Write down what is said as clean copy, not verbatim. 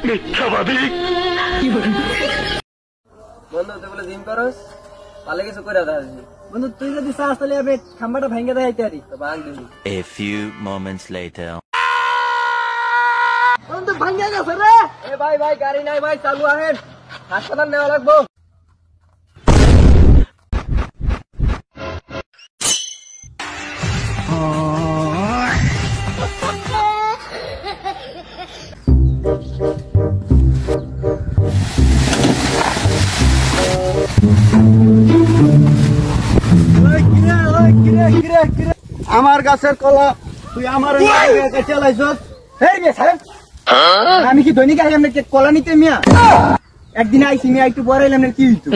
মিথ্যাবাদী বন্ধু তুই বলে জিম করস পালে কিছু করে দাও বন্ধু তুই যদি চাস তাহলে আমি খাম্বাটা ভেঙে দেয় ইত্যাদি তো ভাঙ দিবি A few moments later. বন্ধু ভাঙে গেছে রে এ ভাই ভাই গাড়ি নাই ভাই চালু আহেন হাসপাতাল নেওয়া লাগবো আমার গাছের কলা তুই আমার চালাইছ আমি কি দৈনিক আইলাম কলা নিতে মিয়া একদিন আইসি মিয়া একটু পরে এলাম কি হইতো